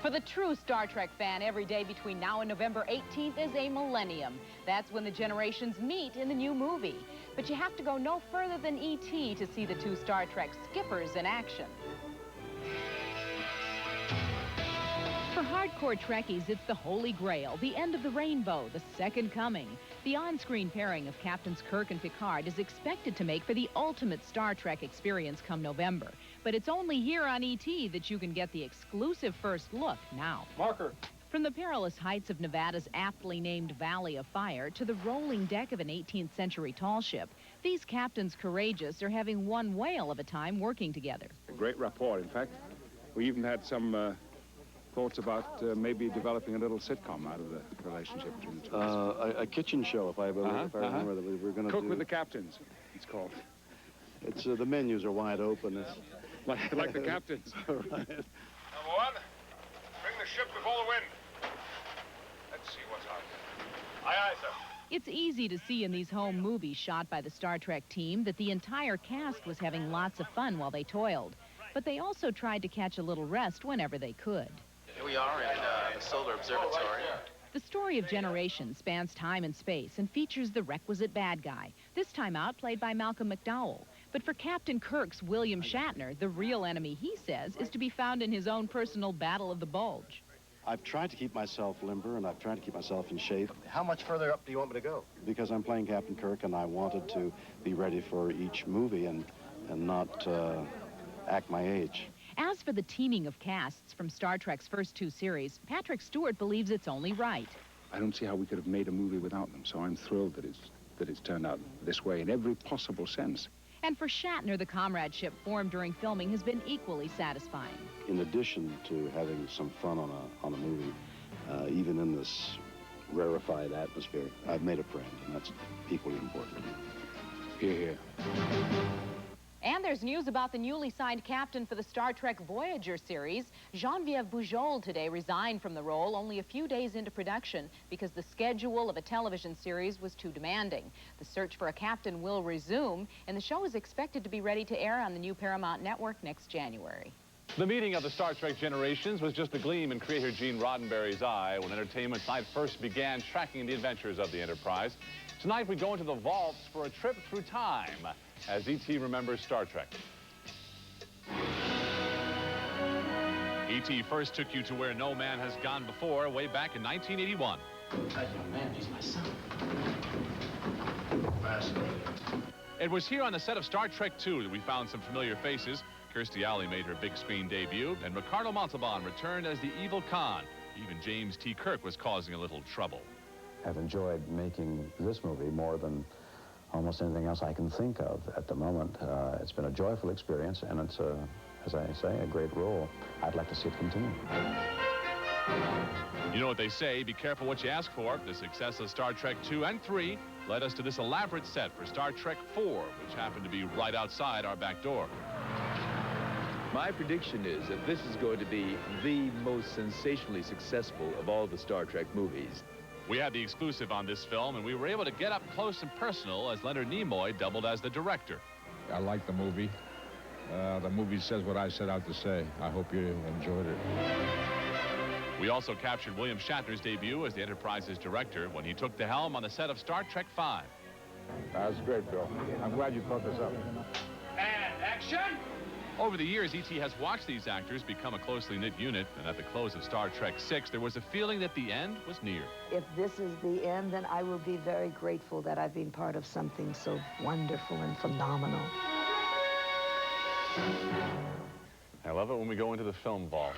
For the true Star Trek fan, every day between now and November 18th is a millennium. That's when the generations meet in the new movie. But you have to go no further than E.T. to see the two Star Trek skippers in action. For hardcore Trekkies, it's the Holy Grail, the end of the rainbow, the second coming. The on-screen pairing of Captains Kirk and Picard is expected to make for the ultimate Star Trek experience come November. But it's only here on E.T. that you can get the exclusive first look now. Marker. From the perilous heights of Nevada's aptly named Valley of Fire to the rolling deck of an 18th century tall ship, these captains courageous are having one whale of a time working together. A great rapport, in fact. We even had some thoughts about maybe developing a little sitcom out of the relationship between the two. A kitchen show, if I remember that we were going to do. Cook with the Captains, it's called. It's the menus are wide open. It's like the Captains. Right. Number one, bring the ship before the wind. Let's see what's out there. Aye, aye, sir. It's easy to see in these home movies shot by the Star Trek team that the entire cast was having lots of fun while they toiled. But they also tried to catch a little rest whenever they could. Here we are in the Solar Observatory. The story of generations spans time and space and features the requisite bad guy, this time out played by Malcolm McDowell. But for Captain Kirk's William Shatner, the real enemy, he says, is to be found in his own personal Battle of the Bulge. I've tried to keep myself limber, and I've tried to keep myself in shape. How much further up do you want me to go? Because I'm playing Captain Kirk, and I wanted to be ready for each movie and not act my age. As for the teaming of casts from Star Trek's first two series, Patrick Stewart believes it's only right. I don't see how we could have made a movie without them, so I'm thrilled that it's turned out this way in every possible sense. And for Shatner, the comradeship formed during filming has been equally satisfying. In addition to having some fun on a movie, even in this rarefied atmosphere, I've made a friend, and that's equally important. Hear, hear. And there's news about the newly signed captain for the Star Trek Voyager series. Geneviève Bujold today resigned from the role only a few days into production because the schedule of a television series was too demanding. The search for a captain will resume, and the show is expected to be ready to air on the new Paramount Network next January. The meeting of the Star Trek generations was just a gleam in creator Gene Roddenberry's eye when Entertainment Tonight first began tracking the adventures of the Enterprise. Tonight we go into the vaults for a trip through time as E.T. remembers Star Trek. E.T. first took you to where no man has gone before, way back in 1981. That young man, he's my son. Fascinating. It was here on the set of Star Trek II that we found some familiar faces. Kirstie Alley made her big screen debut, and Ricardo Montalban returned as the evil Khan. Even James T. Kirk was causing a little trouble. I've enjoyed making this movie more than almost anything else I can think of at the moment. It's been a joyful experience, and it's, as I say, a great role. I'd like to see it continue. You know what they say, be careful what you ask for. The success of Star Trek II and III led us to this elaborate set for Star Trek IV, which happened to be right outside our back door. My prediction is that this is going to be the most sensationally successful of all the Star Trek movies. We had the exclusive on this film, and we were able to get up close and personal as Leonard Nimoy doubled as the director. I like the movie. The movie says what I set out to say. I hope you enjoyed it. We also captured William Shatner's debut as the Enterprise's director when he took the helm on the set of Star Trek V. That was great, Bill. I'm glad you brought this up. And action! Over the years, E.T. has watched these actors become a closely knit unit, and at the close of Star Trek VI, there was a feeling that the end was near. If this is the end, then I will be very grateful that I've been part of something so wonderful and phenomenal. I love it when we go into the film vaults.